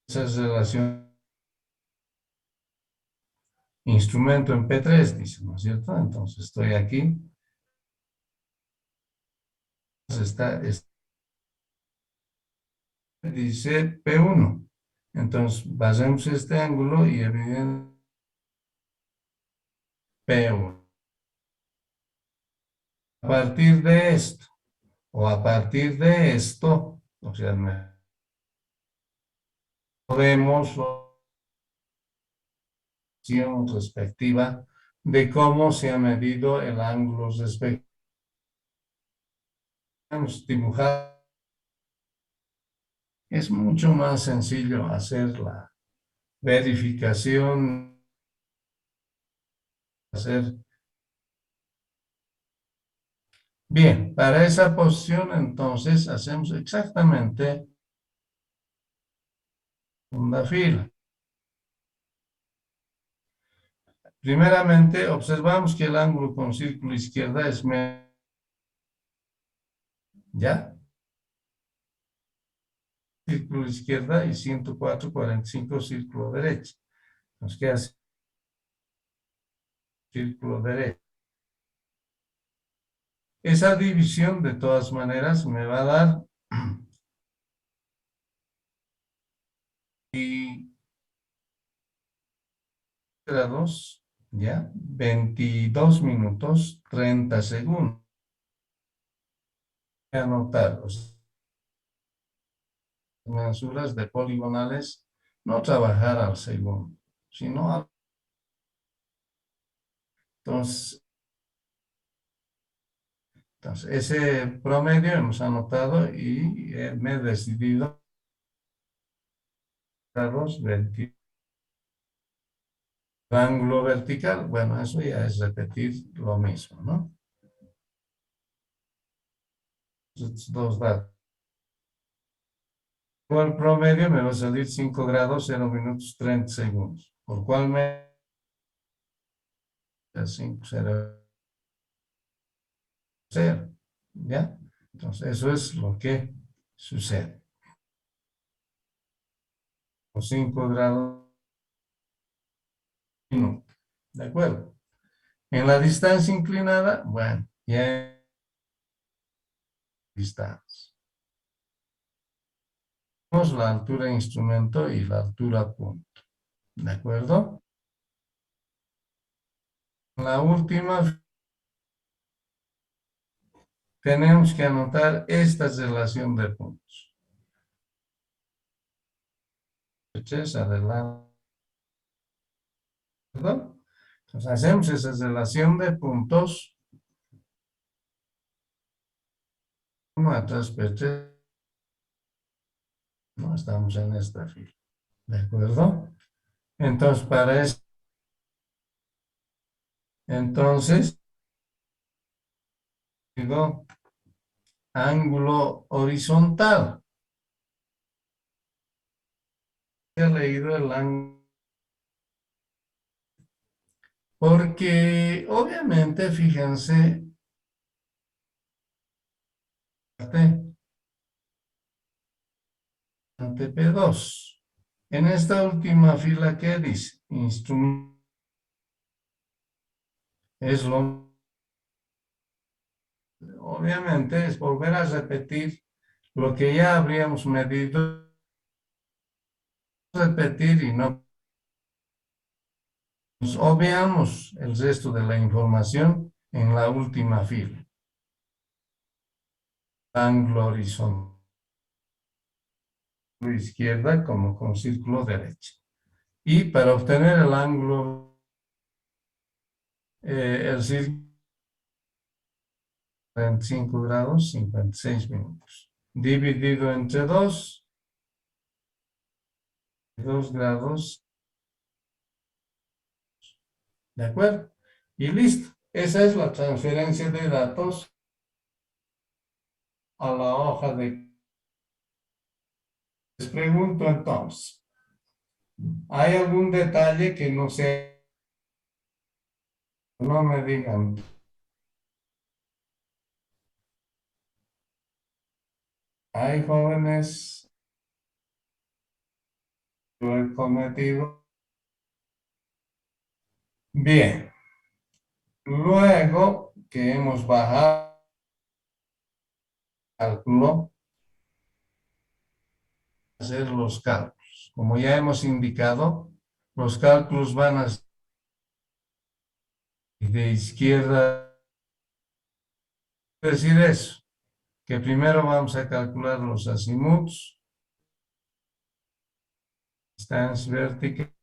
Esa es relación. Instrumento en P3, dice, ¿no es cierto? Entonces estoy aquí. Dice P1. Entonces basemos este ángulo y evidentemente P1. A partir de esto, o a partir de esto, o sea, podemos respectiva de cómo se ha medido el ángulo respectivo. Dibujar. Es mucho más sencillo hacer la verificación, hacer. Bien, para esa posición entonces hacemos exactamente una fila. Primeramente observamos que el ángulo con círculo izquierda es ¿ya? Círculo izquierda y 104,45 círculo derecha. Nos queda círculo derecho. Esa división de todas maneras me va a dar y grados, ¿ya? 22 minutos 30 segundos. Voy a anotar las mensuras de poligonales, no trabajar al segundo, sino al... Entonces, ese promedio hemos anotado y me he decidido a los 20. Ángulo vertical, bueno, eso ya es repetir lo mismo, ¿no? Estos dos datos. El promedio me va a salir 5 grados, 0 minutos, 30 segundos. Por cual me... 5, 0, 0. ¿Ya? Entonces, eso es lo que sucede. 5 grados minuto. ¿De acuerdo? En la distancia inclinada, bueno, ya distancia. La altura de instrumento y la altura punto. ¿De acuerdo? La última, tenemos que anotar esta relación de puntos. Adelante. Entonces hacemos esa relación de puntos. Atrás, no estamos en esta fila. ¿De acuerdo? Entonces, para eso, entonces, digo, ángulo horizontal. He leído el ángulo. Porque, obviamente, fíjense, constante P2. En esta última fila, ¿qué dice? Instrumento es lo... Obviamente es volver a repetir lo que ya habríamos medido, repetir y no nos obviamos el resto de la información en la última fila. Ángulo horizontal izquierda como con círculo derecho. Y para obtener el ángulo, el círculo 45 grados, 56 minutos. Dividido entre 2 grados. ¿De acuerdo? Y listo. Esa es la transferencia de datos a la hoja de... Les pregunto entonces, ¿hay algún detalle que no sea... No me digan. Hay jóvenes, yo he cometido. Bien. Luego que hemos bajado el cálculo, hacer los cálculos. Como ya hemos indicado, los cálculos van a ser de izquierda. Decir eso, que primero vamos a calcular los azimuts, distancias verticales,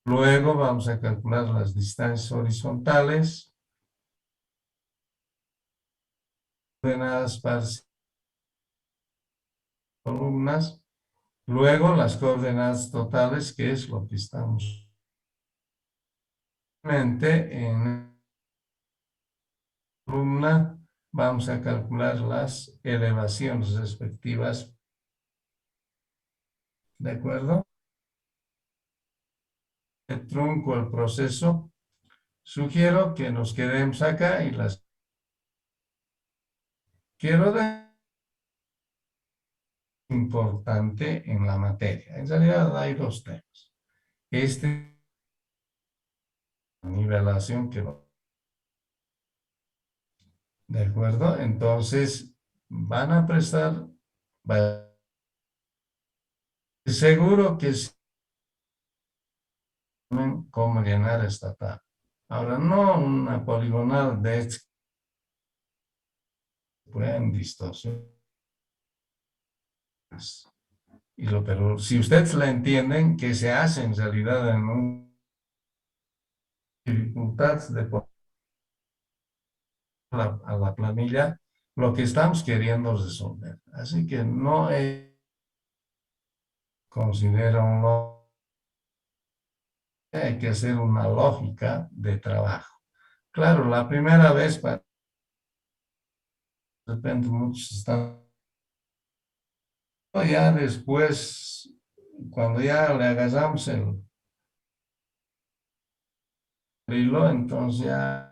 luego vamos a calcular las distancias horizontales, coordenadas parciales, columnas, luego las coordenadas totales, que es lo que estamos en columna. Vamos a calcular las elevaciones respectivas. ¿De acuerdo? El trunco, el proceso. Sugiero que nos quedemos acá y las quiero dar importante en la materia. En realidad hay dos temas. Nivelación que no. ¿De acuerdo? Entonces, van a prestar, seguro que saben cómo llenar esta tabla. Ahora, no una poligonal de pueden distorsionar. Pero si ustedes la entienden, que se hace en realidad en un dificultad de a la planilla, lo que estamos queriendo resolver. Así que no considero hay que hacer una lógica de trabajo. Claro, la primera vez, de repente muchos están, ya después, cuando ya le agarramos el hilo, entonces ya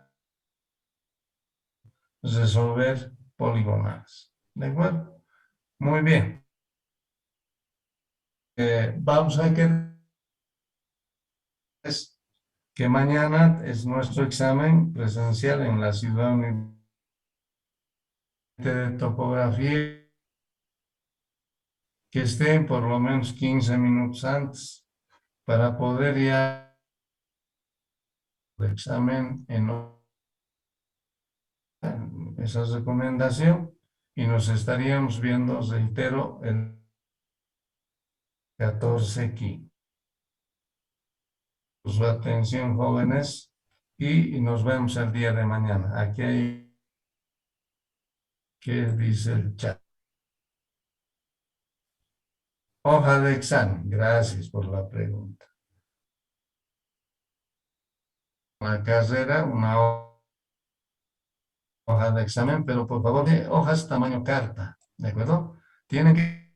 resolver poligonales. ¿De acuerdo? Muy bien. Vamos a que mañana es nuestro examen presencial en la ciudad de topografía, que estén por lo menos 15 minutos antes para poder ya el examen en esa recomendación y nos estaríamos viendo, reitero, el 14 aquí. Su atención, jóvenes, y nos vemos el día de mañana. Aquí hay que dice el chat. Hoja de examen. Gracias por la pregunta. La carrera, una hoja de examen, pero por favor, de hojas tamaño carta, ¿de acuerdo? Tienen que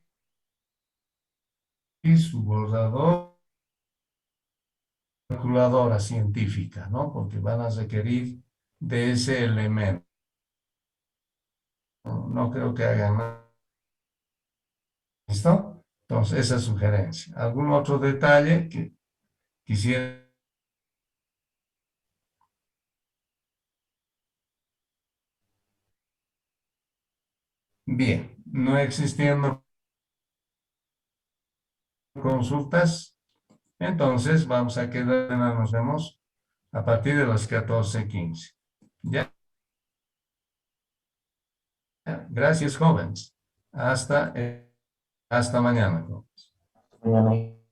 ir su borrador, calculadora científica, ¿no? Porque van a requerir de ese elemento. No creo que hagan nada. ¿Listo? Entonces, esa sugerencia. ¿Algún otro detalle que quisiera? Bien, no existiendo consultas, entonces vamos a quedar, nos vemos a partir de las 14:15. Ya, gracias, jóvenes. Hasta mañana, jóvenes. Mañana.